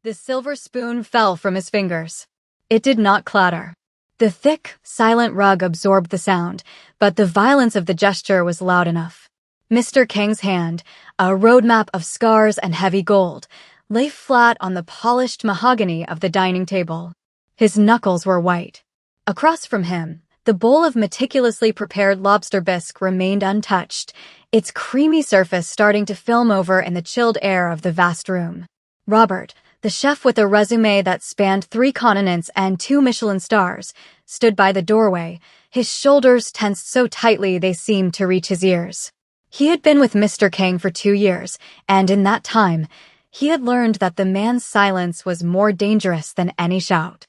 The silver spoon fell from his fingers. It did not clatter. The thick, silent rug absorbed the sound, but the violence of the gesture was loud enough. Mr. King's hand, a roadmap of scars and heavy gold, lay flat on the polished mahogany of the dining table. His knuckles were white. Across from him, the bowl of meticulously prepared lobster bisque remained untouched, its creamy surface starting to film over in the chilled air of the vast room. Robert, the chef with a resume that spanned 3 continents and 2 Michelin stars, stood by the doorway, his shoulders tensed so tightly they seemed to reach his ears. He had been with Mr. King for 2 years, and in that time, he had learned that the man's silence was more dangerous than any shout.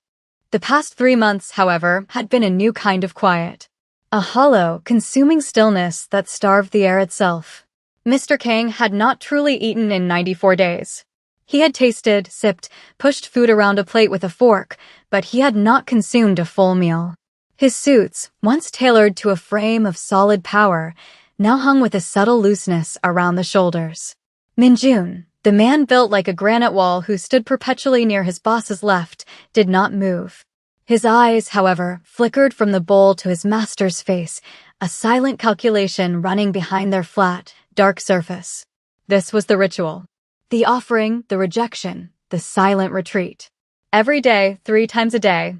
The past 3 months, however, had been a new kind of quiet. A hollow, consuming stillness that starved the air itself. Mr. King had not truly eaten in 94 days. He had tasted, sipped, pushed food around a plate with a fork, but he had not consumed a full meal. His suits, once tailored to a frame of solid power, now hung with a subtle looseness around the shoulders. Minjun, the man built like a granite wall who stood perpetually near his boss's left, did not move. His eyes, however, flickered from the bowl to his master's face, a silent calculation running behind their flat, dark surface. This was the ritual. The offering, the rejection, the silent retreat. Every day, 3 times a day.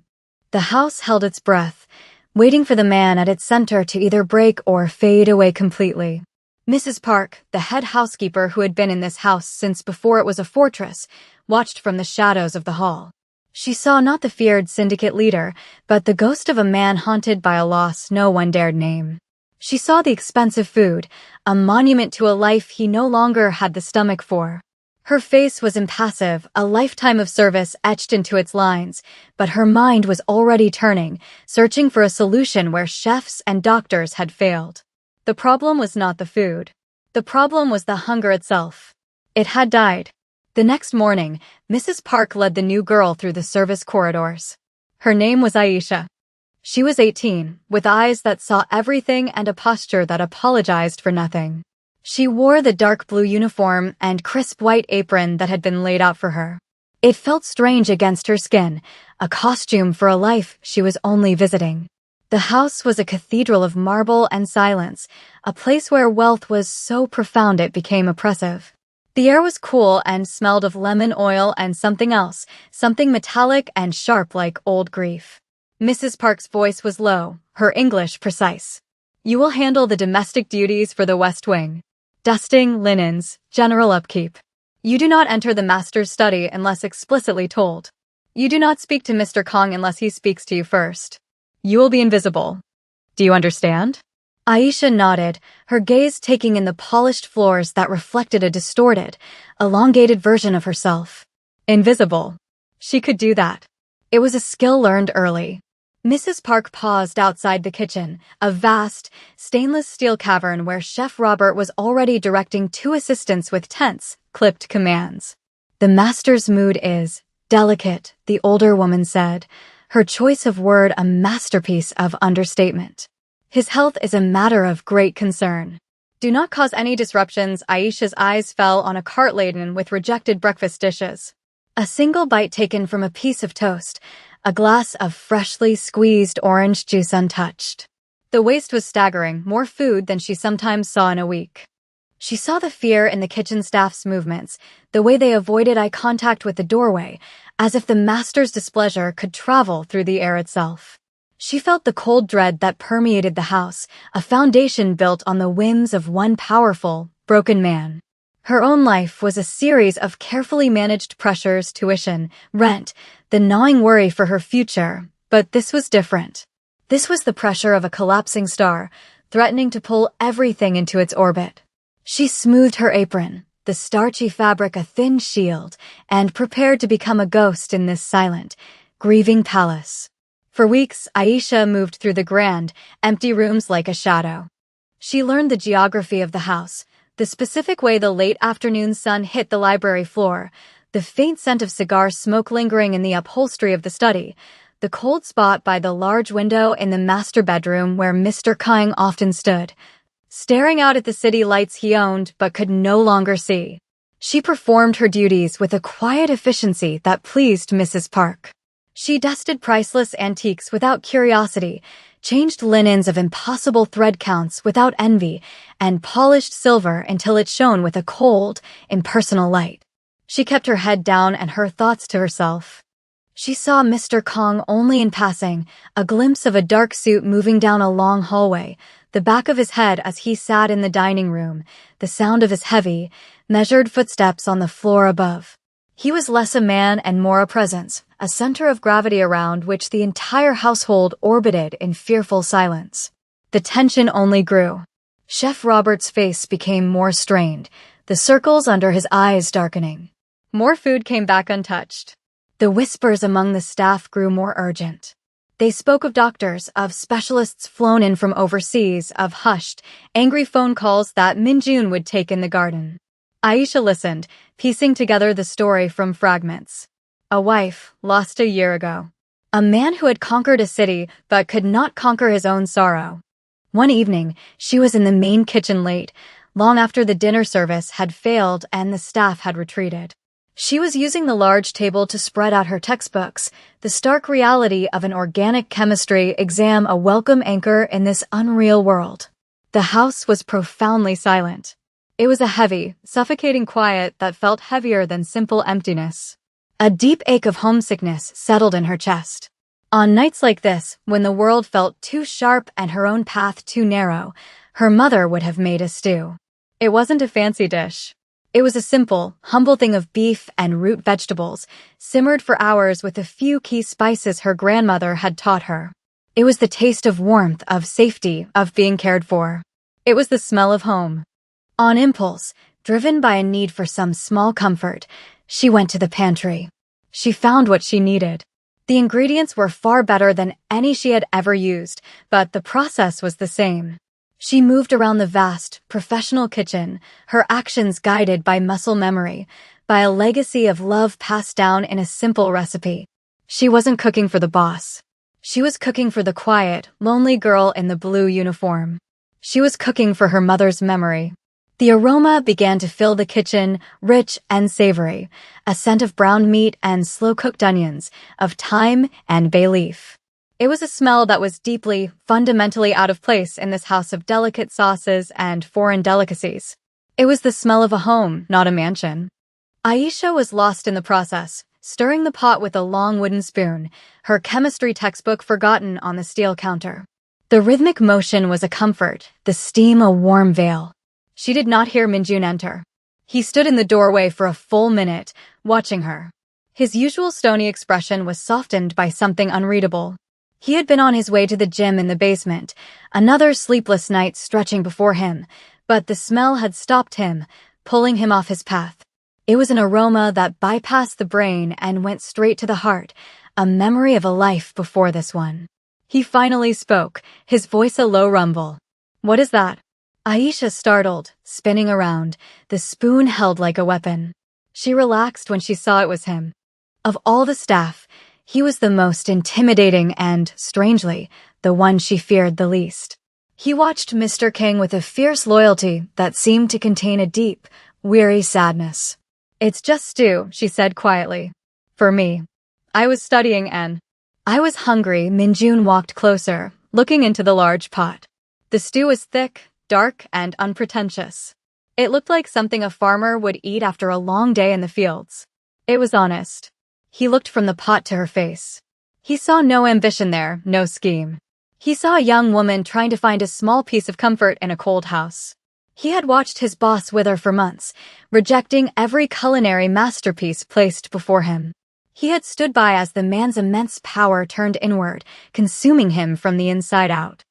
The house held its breath, waiting for the man at its center to either break or fade away completely. Mrs. Park, the head housekeeper who had been in this house since before it was a fortress, watched from the shadows of the hall. She saw not the feared syndicate leader, but the ghost of a man haunted by a loss no one dared name. She saw the expensive food, a monument to a life he no longer had the stomach for. Her face was impassive, a lifetime of service etched into its lines, but her mind was already turning, searching for a solution where chefs and doctors had failed. The problem was not the food. The problem was the hunger itself. It had died. The next morning, Mrs. Park led the new girl through the service corridors. Her name was Aisha. She was 18, with eyes that saw everything and a posture that apologized for nothing. She wore the dark blue uniform and crisp white apron that had been laid out for her. It felt strange against her skin, a costume for a life she was only visiting. The house was a cathedral of marble and silence, a place where wealth was so profound it became oppressive. The air was cool and smelled of lemon oil and something else, something metallic and sharp like old grief. Mrs. Park's voice was low, her English precise. You will handle the domestic duties for the West Wing. Dusting, linens, general upkeep. You do not enter the master's study unless explicitly told. You do not speak to Mr. Kong unless he speaks to you first. You will be invisible. Do you understand? Aisha nodded, her gaze taking in the polished floors that reflected a distorted, elongated version of herself. Invisible. She could do that. It was a skill learned early. Mrs. Park paused outside the kitchen, a vast, stainless steel cavern where Chef Robert was already directing 2 assistants with tense, clipped commands. The master's mood is delicate, the older woman said, her choice of word a masterpiece of understatement. His health is a matter of great concern. Do not cause any disruptions. Aisha's eyes fell on a cart laden with rejected breakfast dishes. A single bite taken from a piece of toast, a glass of freshly squeezed orange juice untouched. The waste was staggering, more food than she sometimes saw in a week. She saw the fear in the kitchen staff's movements, the way they avoided eye contact with the doorway, as if the master's displeasure could travel through the air itself. She felt the cold dread that permeated the house, a foundation built on the whims of one powerful, broken man. Her own life was a series of carefully managed pressures, tuition, rent, the gnawing worry for her future, but this was different. This was the pressure of a collapsing star, threatening to pull everything into its orbit. She smoothed her apron, the starchy fabric a thin shield, and prepared to become a ghost in this silent, grieving palace. For weeks, Aisha moved through the grand, empty rooms like a shadow. She learned the geography of the house, the specific way the late afternoon sun hit the library floor, the faint scent of cigar smoke lingering in the upholstery of the study, the cold spot by the large window in the master bedroom where Mr. Kang often stood, staring out at the city lights he owned but could no longer see. She performed her duties with a quiet efficiency that pleased Mrs. Park. She dusted priceless antiques without curiosity, changed linens of impossible thread counts without envy, and polished silver until it shone with a cold, impersonal light. She kept her head down and her thoughts to herself. She saw Mr. Kong only in passing, a glimpse of a dark suit moving down a long hallway, the back of his head as he sat in the dining room, the sound of his heavy, measured footsteps on the floor above. He was less a man and more a presence, a center of gravity around which the entire household orbited in fearful silence. The tension only grew. Chef Robert's face became more strained, the circles under his eyes darkening. More food came back untouched. The whispers among the staff grew more urgent. They spoke of doctors, of specialists flown in from overseas, of hushed, angry phone calls that Minjun would take in the garden. Aisha listened, piecing together the story from fragments. A wife, lost a year ago. A man who had conquered a city but could not conquer his own sorrow. One evening, she was in the main kitchen late, long after the dinner service had failed and the staff had retreated. She was using the large table to spread out her textbooks, the stark reality of an organic chemistry exam a welcome anchor in this unreal world. The house was profoundly silent. It was a heavy, suffocating quiet that felt heavier than simple emptiness. A deep ache of homesickness settled in her chest. On nights like this, when the world felt too sharp and her own path too narrow, her mother would have made a stew. It wasn't a fancy dish. It was a simple, humble thing of beef and root vegetables, simmered for hours with a few key spices her grandmother had taught her. It was the taste of warmth, of safety, of being cared for. It was the smell of home. On impulse, driven by a need for some small comfort, she went to the pantry. She found what she needed. The ingredients were far better than any she had ever used, but the process was the same. She moved around the vast, professional kitchen, her actions guided by muscle memory, by a legacy of love passed down in a simple recipe. She wasn't cooking for the boss. She was cooking for the quiet, lonely girl in the blue uniform. She was cooking for her mother's memory. The aroma began to fill the kitchen, rich and savory, a scent of browned meat and slow-cooked onions, of thyme and bay leaf. It was a smell that was deeply, fundamentally out of place in this house of delicate sauces and foreign delicacies. It was the smell of a home, not a mansion. Aisha was lost in the process, stirring the pot with a long wooden spoon, her chemistry textbook forgotten on the steel counter. The rhythmic motion was a comfort, the steam a warm veil. She did not hear Minjun enter. He stood in the doorway for a full minute, watching her. His usual stony expression was softened by something unreadable. He had been on his way to the gym in the basement, another sleepless night stretching before him, but the smell had stopped him, pulling him off his path. It was an aroma that bypassed the brain and went straight to the heart, a memory of a life before this one. He finally spoke, his voice a low rumble. "What is that?" Aisha startled, spinning around, the spoon held like a weapon. She relaxed when she saw it was him. Of all the staff, he was the most intimidating and, strangely, the one she feared the least. He watched Mr. King with a fierce loyalty that seemed to contain a deep, weary sadness. "It's just stew," she said quietly. "For me. I was studying and I was hungry." Minjun walked closer, looking into the large pot. The stew was thick, dark, and unpretentious. It looked like something a farmer would eat after a long day in the fields. It was honest. He looked from the pot to her face. He saw no ambition there, no scheme. He saw a young woman trying to find a small piece of comfort in a cold house. He had watched his boss wither for months, rejecting every culinary masterpiece placed before him. He had stood by as the man's immense power turned inward, consuming him from the inside out.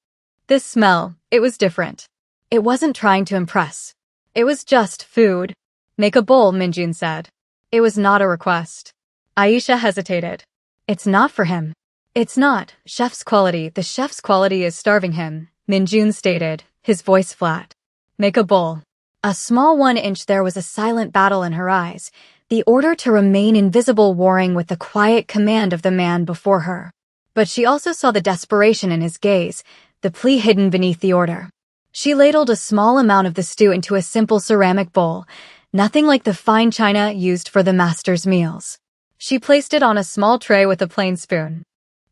This smell, it was different. It wasn't trying to impress. It was just food. "Make a bowl," Minjun said. It was not a request. Aisha hesitated. "It's not for him." "It's not. Chef's quality. The chef's quality is starving him," Minjun stated, his voice flat. "Make a bowl." A small 1 inch there was a silent battle in her eyes, the order to remain invisible warring with the quiet command of the man before her. But she also saw the desperation in his gaze, the plea hidden beneath the order. She ladled a small amount of the stew into a simple ceramic bowl, nothing like the fine china used for the master's meals. She placed it on a small tray with a plain spoon.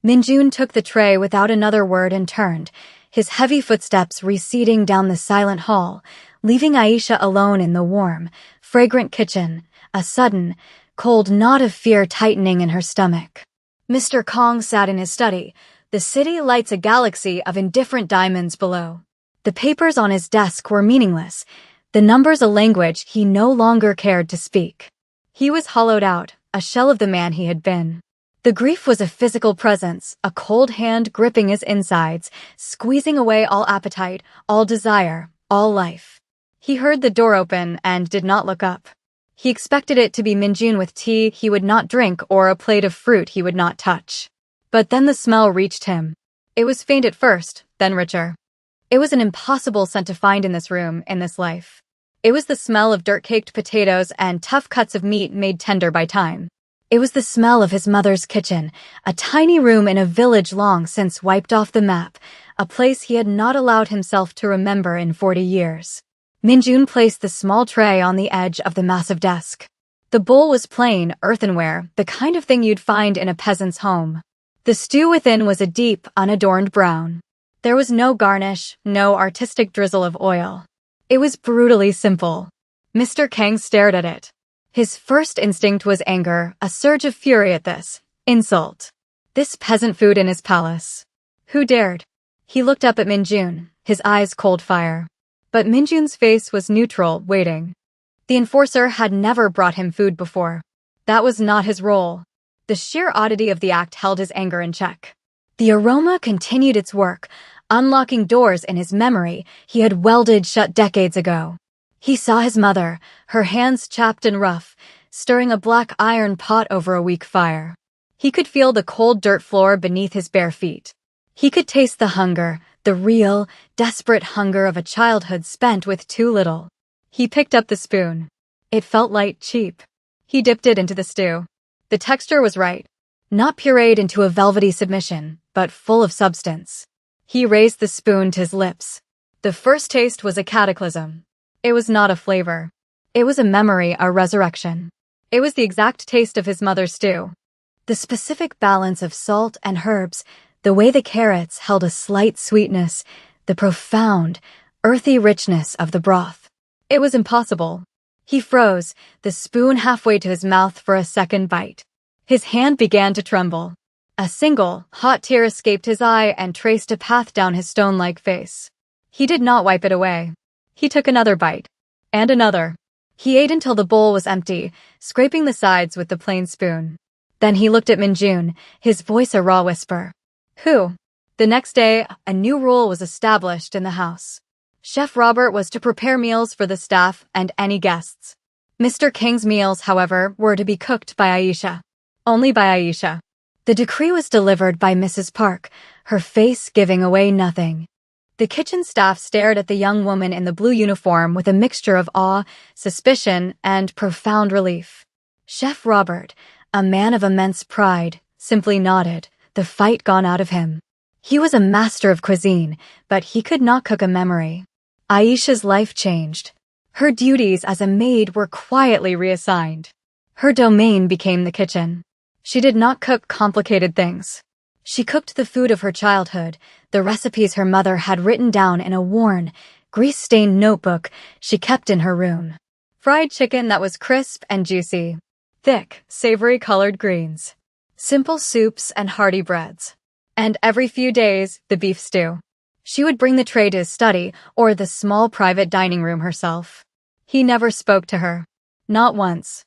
Minjun took the tray without another word and turned, his heavy footsteps receding down the silent hall, leaving Aisha alone in the warm, fragrant kitchen, a sudden, cold knot of fear tightening in her stomach. Mr. Kong sat in his study, the city lights a galaxy of indifferent diamonds below. The papers on his desk were meaningless, the numbers a language he no longer cared to speak. He was hollowed out, a shell of the man he had been. The grief was a physical presence, a cold hand gripping his insides, squeezing away all appetite, all desire, all life. He heard the door open and did not look up. He expected it to be Minjun with tea he would not drink or a plate of fruit he would not touch. But then the smell reached him. It was faint at first, then richer. It was an impossible scent to find in this room, in this life. It was the smell of dirt-caked potatoes and tough cuts of meat made tender by time. It was the smell of his mother's kitchen, a tiny room in a village long since wiped off the map, a place he had not allowed himself to remember in 40 years. Minjun placed the small tray on the edge of the massive desk. The bowl was plain, earthenware, the kind of thing you'd find in a peasant's home. The stew within was a deep, unadorned brown. There was no garnish, no artistic drizzle of oil. It was brutally simple. Mr. Kang stared at it. His first instinct was anger, a surge of fury at this insult. This peasant food in his palace. Who dared? He looked up at Minjun, his eyes cold fire. But Minjun's face was neutral, waiting. The enforcer had never brought him food before. That was not his role. The sheer oddity of the act held his anger in check. The aroma continued its work, unlocking doors in his memory he had welded shut decades ago. He saw his mother, her hands chapped and rough, stirring a black iron pot over a weak fire. He could feel the cold dirt floor beneath his bare feet. He could taste the hunger, the real, desperate hunger of a childhood spent with too little. He picked up the spoon. It felt light, cheap. He dipped it into the stew. The texture was right. Not pureed into a velvety submission, but full of substance. He raised the spoon to his lips. The first taste was a cataclysm. It was not a flavor. It was a memory, a resurrection. It was the exact taste of his mother's stew. The specific balance of salt and herbs, the way the carrots held a slight sweetness, the profound, earthy richness of the broth. It was impossible. He froze, the spoon halfway to his mouth for a second bite. His hand began to tremble. A single, hot tear escaped his eye and traced a path down his stone-like face. He did not wipe it away. He took another bite. And another. He ate until the bowl was empty, scraping the sides with the plain spoon. Then he looked at Minjun, his voice a raw whisper. Who? The next day, a new rule was established in the house. Chef Robert was to prepare meals for the staff and any guests. Mr. King's meals, however, were to be cooked by Aisha. Only by Aisha. The decree was delivered by Mrs. Park, her face giving away nothing. The kitchen staff stared at the young woman in the blue uniform with a mixture of awe, suspicion, and profound relief. Chef Robert, a man of immense pride, simply nodded, the fight gone out of him. He was a master of cuisine, but he could not cook a memory. Aisha's life changed. Her duties as a maid were quietly reassigned. Her domain became the kitchen. She did not cook complicated things. She cooked the food of her childhood, the recipes her mother had written down in a worn, grease-stained notebook she kept in her room. Fried chicken that was crisp and juicy. Thick, savory-colored greens. Simple soups and hearty breads. And every few days, the beef stew. She would bring the tray to his study or the small private dining room herself. He never spoke to her. Not once.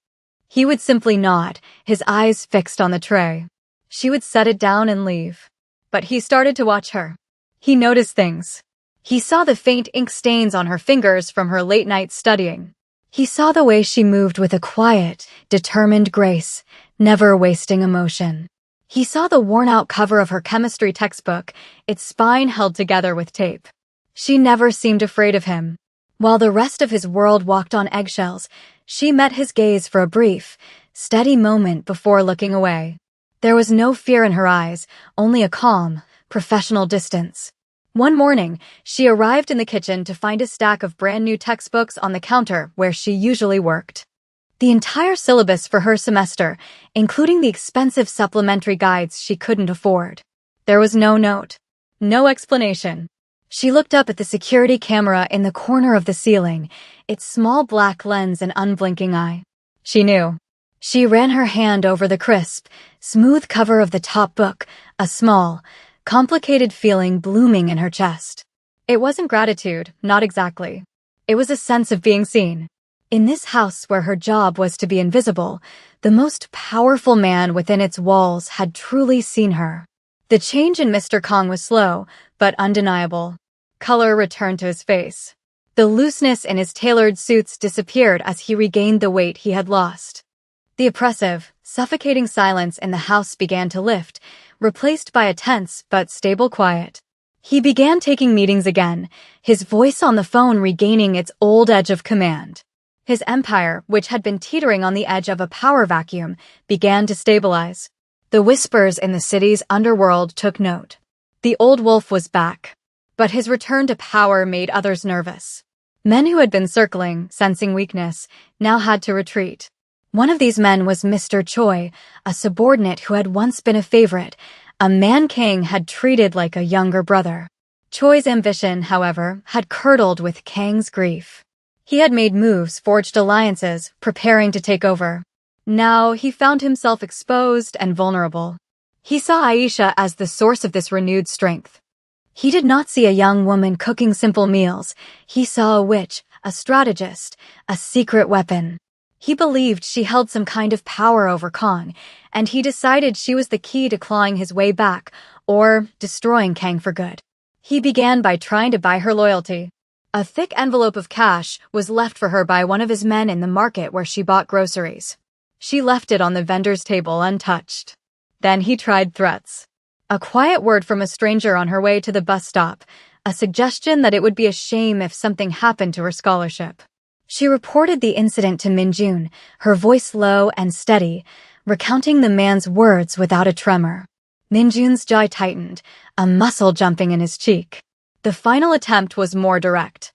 He would simply nod, his eyes fixed on the tray. She would set it down and leave. But he started to watch her. He noticed things. He saw the faint ink stains on her fingers from her late-night studying. He saw the way she moved with a quiet, determined grace, never wasting emotion. He saw the worn-out cover of her chemistry textbook, its spine held together with tape. She never seemed afraid of him. While the rest of his world walked on eggshells, she met his gaze for a brief, steady moment before looking away. There was no fear in her eyes, only a calm, professional distance. One morning, she arrived in the kitchen to find a stack of brand new textbooks on the counter where she usually worked. The entire syllabus for her semester, including the expensive supplementary guides she couldn't afford. There was no note. No explanation. She looked up at the security camera in the corner of the ceiling, its small black lens and unblinking eye. She knew. She ran her hand over the crisp, smooth cover of the top book, a small, complicated feeling blooming in her chest. It wasn't gratitude, not exactly. It was a sense of being seen. In this house where her job was to be invisible, the most powerful man within its walls had truly seen her. The change in Mr. Kong was slow, but undeniable. Color returned to his face. The looseness in his tailored suits disappeared as he regained the weight he had lost. The oppressive, suffocating silence in the house began to lift, replaced by a tense but stable quiet. He began taking meetings again, his voice on the phone regaining its old edge of command. His empire, which had been teetering on the edge of a power vacuum, began to stabilize. The whispers in the city's underworld took note. The old wolf was back. But his return to power made others nervous. Men who had been circling, sensing weakness, now had to retreat. One of these men was Mr. Choi, a subordinate who had once been a favorite, a man Kang had treated like a younger brother. Choi's ambition, however, had curdled with Kang's grief. He had made moves, forged alliances, preparing to take over. Now he found himself exposed and vulnerable. He saw Aisha as the source of this renewed strength. He did not see a young woman cooking simple meals. He saw a witch, a strategist, a secret weapon. He believed she held some kind of power over Kong, and he decided she was the key to clawing his way back, or destroying Kang for good. He began by trying to buy her loyalty. A thick envelope of cash was left for her by one of his men in the market where she bought groceries. She left it on the vendor's table untouched. Then he tried threats. A quiet word from a stranger on her way to the bus stop, a suggestion that it would be a shame if something happened to her scholarship. She reported the incident to Minjun, her voice low and steady, recounting the man's words without a tremor. Minjun's jaw tightened, a muscle jumping in his cheek. The final attempt was more direct.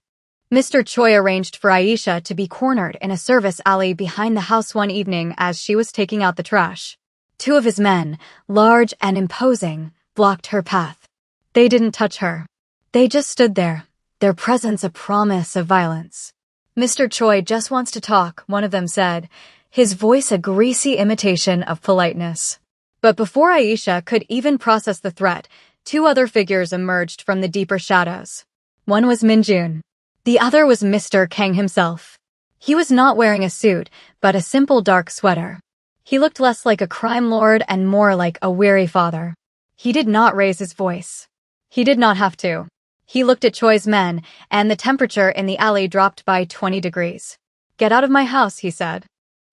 Mr. Choi arranged for Aisha to be cornered in a service alley behind the house one evening as she was taking out the trash. Two of his men, large and imposing, blocked her path. They didn't touch her. They just stood there, their presence a promise of violence. Mr. Choi just wants to talk, one of them said, his voice a greasy imitation of politeness. But before Aisha could even process the threat, two other figures emerged from the deeper shadows. One was Minjun. The other was Mr. Kang himself. He was not wearing a suit, but a simple dark sweater. He looked less like a crime lord and more like a weary father. He did not raise his voice. He did not have to. He looked at Choi's men, and the temperature in the alley dropped by 20 degrees. "Get out of my house," he said.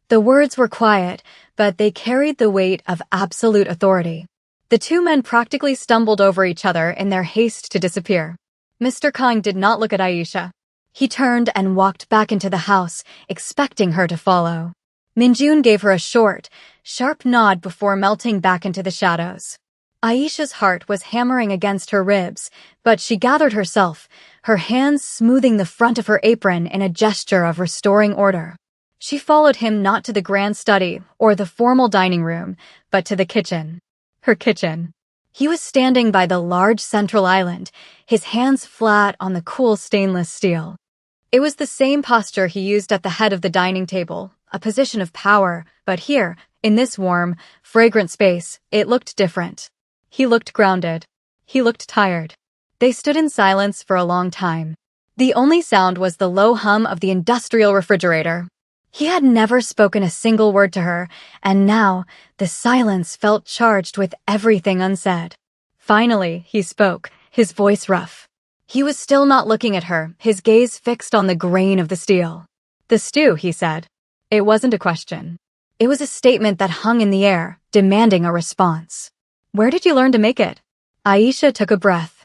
The words were quiet, but they carried the weight of absolute authority. The two men practically stumbled over each other in their haste to disappear. Mr. Kang did not look at Aisha. He turned and walked back into the house, expecting her to follow. Minjun gave her a short, sharp nod before melting back into the shadows. Aisha's heart was hammering against her ribs, but she gathered herself, her hands smoothing the front of her apron in a gesture of restoring order. She followed him not to the grand study or the formal dining room, but to the kitchen. Her kitchen. He was standing by the large central island, his hands flat on the cool stainless steel. It was the same posture he used at the head of the dining table, a position of power, but here, in this warm, fragrant space, it looked different. He looked grounded. He looked tired. They stood in silence for a long time. The only sound was the low hum of the industrial refrigerator. He had never spoken a single word to her, and now the silence felt charged with everything unsaid. Finally, he spoke, his voice rough. He was still not looking at her, his gaze fixed on the grain of the steel. "The stew," he said. It wasn't a question. It was a statement that hung in the air, demanding a response. "Where did you learn to make it?" Aisha took a breath.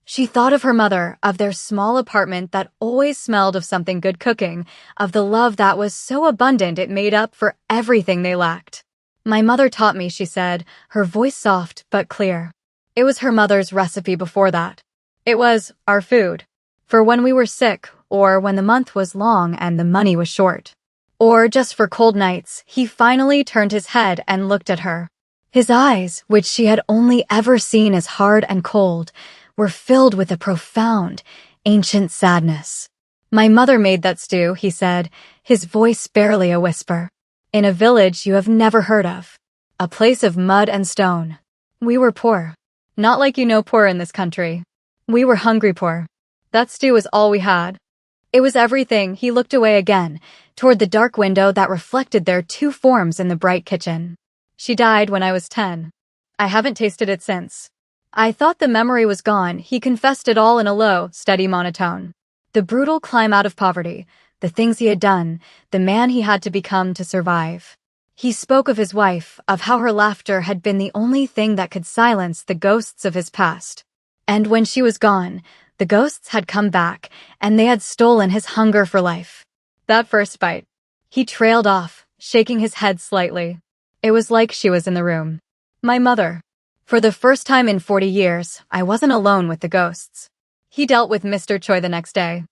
She thought of her mother, of their small apartment that always smelled of something good cooking, of the love that was so abundant it made up for everything they lacked. "My mother taught me," she said, her voice soft but clear. It was her mother's recipe before that. It was our food. For when we were sick, or when the month was long and the money was short. Or just for cold nights, he finally turned his head and looked at her. His eyes, which she had only ever seen as hard and cold, were filled with a profound, ancient sadness. My mother made that stew, he said, his voice barely a whisper. In a village you have never heard of. A place of mud and stone. We were poor. Not like you know poor in this country. We were hungry poor. That stew was all we had. It was everything. He looked away again, toward the dark window that reflected their two forms in the bright kitchen. She died when I was 10. I haven't tasted it since. I thought the memory was gone. He confessed it all in a low, steady monotone. The brutal climb out of poverty, the things he had done, the man he had to become to survive. He spoke of his wife, of how her laughter had been the only thing that could silence the ghosts of his past. And when she was gone, the ghosts had come back, and they had stolen his hunger for life. That first bite. He trailed off, shaking his head slightly. It was like she was in the room. My mother. For the first time in 40 years, I wasn't alone with the ghosts. He dealt with Mr. Choi the next day.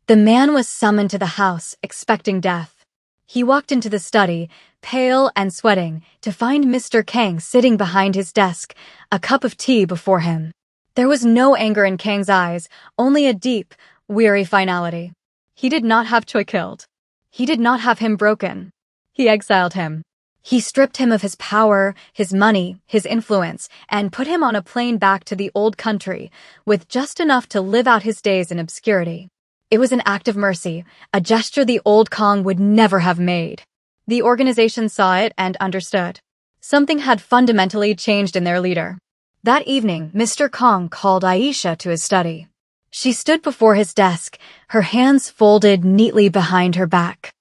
The man was summoned to the house, expecting death. He walked into the study, pale and sweating, to find Mr. Kang sitting behind his desk, a cup of tea before him. There was no anger in Kang's eyes, only a deep, weary finality. He did not have Choi killed. He did not have him broken. He exiled him. He stripped him of his power, his money, his influence, and put him on a plane back to the old country, with just enough to live out his days in obscurity. It was an act of mercy, a gesture the old Kong would never have made. The organization saw it and understood. Something had fundamentally changed in their leader. That evening, Mr. Kong called Aisha to his study. She stood before his desk, her hands folded neatly behind her back.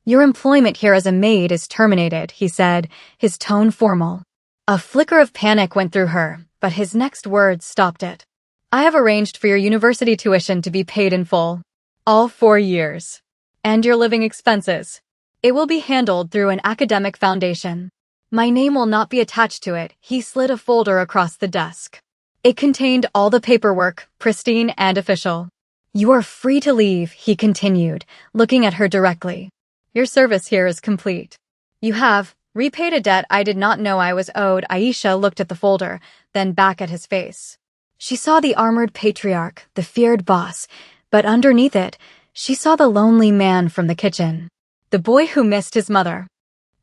Your employment here as a maid is terminated, he said, his tone formal. A flicker of panic went through her, but his next words stopped it. I have arranged for your university tuition to be paid in full. All 4 years. And your living expenses. It will be handled through an academic foundation. My name will not be attached to it. He slid a folder across the desk. It contained all the paperwork, pristine and official. You are free to leave, he continued, looking at her directly. Your service here is complete. You have repaid a debt I did not know I was owed. Aisha looked at the folder, then back at his face. She saw the armored patriarch, the feared boss, but underneath it, she saw the lonely man from the kitchen. The boy who missed his mother.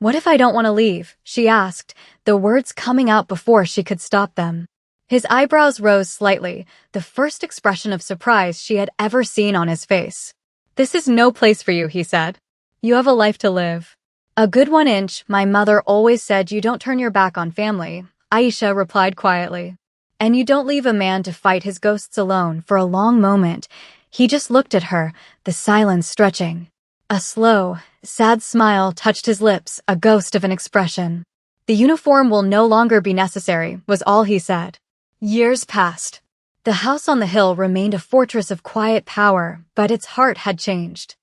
What if I don't want to leave? She asked, the words coming out before she could stop them. His eyebrows rose slightly, the first expression of surprise she had ever seen on his face. This is no place for you, he said. You have a life to live. A good 1 inch, my mother always said you don't turn your back on family, Aisha replied quietly. And you don't leave a man to fight his ghosts alone. For a long moment, he just looked at her, the silence stretching. A slow, sad smile touched his lips, a ghost of an expression. The uniform will no longer be necessary, was all he said. Years passed. The house on the hill remained a fortress of quiet power, but its heart had changed.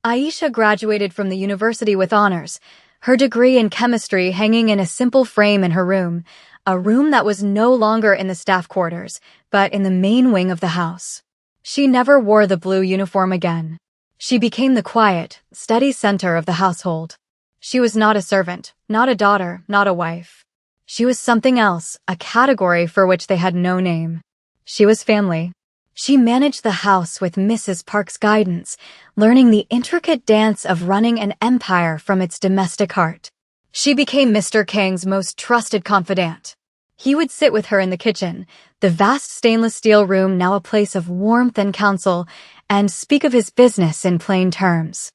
Aisha graduated from the university with honors, her degree in chemistry hanging in a simple frame in her room, a room that was no longer in the staff quarters, but in the main wing of the house. She never wore the blue uniform again. She became the quiet, steady center of the household. She was not a servant, not a daughter, not a wife. She was something else, a category for which they had no name. She was family. She managed the house with Mrs. Park's guidance, learning the intricate dance of running an empire from its domestic heart. She became Mr. Kang's most trusted confidant. He would sit with her in the kitchen, the vast stainless steel room now a place of warmth and counsel, and speak of his business in plain terms.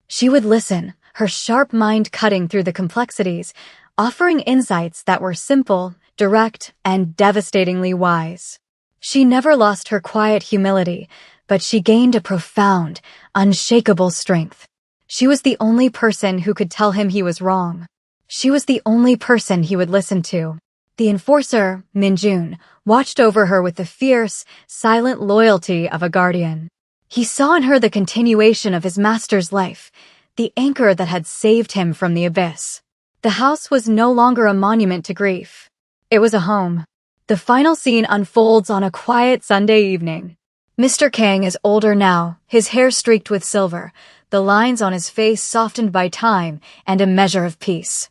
She would listen, her sharp mind cutting through the complexities, offering insights that were simple, direct, and devastatingly wise. She never lost her quiet humility, but she gained a profound, unshakable strength. She was the only person who could tell him he was wrong. She was the only person he would listen to. The enforcer, Minjun, watched over her with the fierce, silent loyalty of a guardian. He saw in her the continuation of his master's life, the anchor that had saved him from the abyss. The house was no longer a monument to grief. It was a home. The final scene unfolds on a quiet Sunday evening. Mr. Kang is older now, his hair streaked with silver, the lines on his face softened by time and a measure of peace.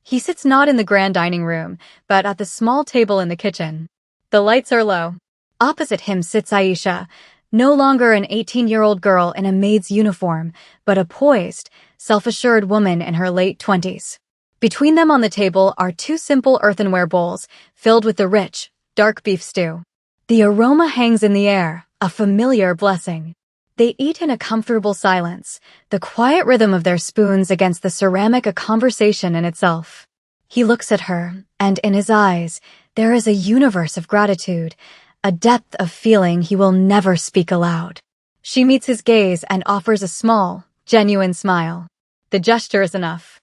He sits not in the grand dining room, but at the small table in the kitchen. The lights are low. Opposite him sits Aisha, no longer an 18-year-old girl in a maid's uniform, but a poised, self-assured woman in her late 20s. Between them on the table are two simple earthenware bowls filled with the rich, dark beef stew. The aroma hangs in the air, a familiar blessing. They eat in a comfortable silence, the quiet rhythm of their spoons against the ceramic a conversation in itself. He looks at her, and in his eyes, there is a universe of gratitude, a depth of feeling he will never speak aloud. She meets his gaze and offers a small, genuine smile. The gesture is enough.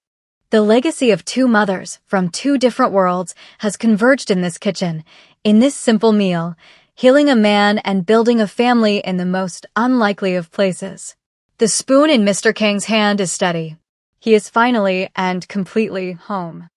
The legacy of two mothers from two different worlds has converged in this kitchen, in this simple meal, healing a man and building a family in the most unlikely of places. The spoon in Mr. Kang's hand is steady. He is finally and completely home.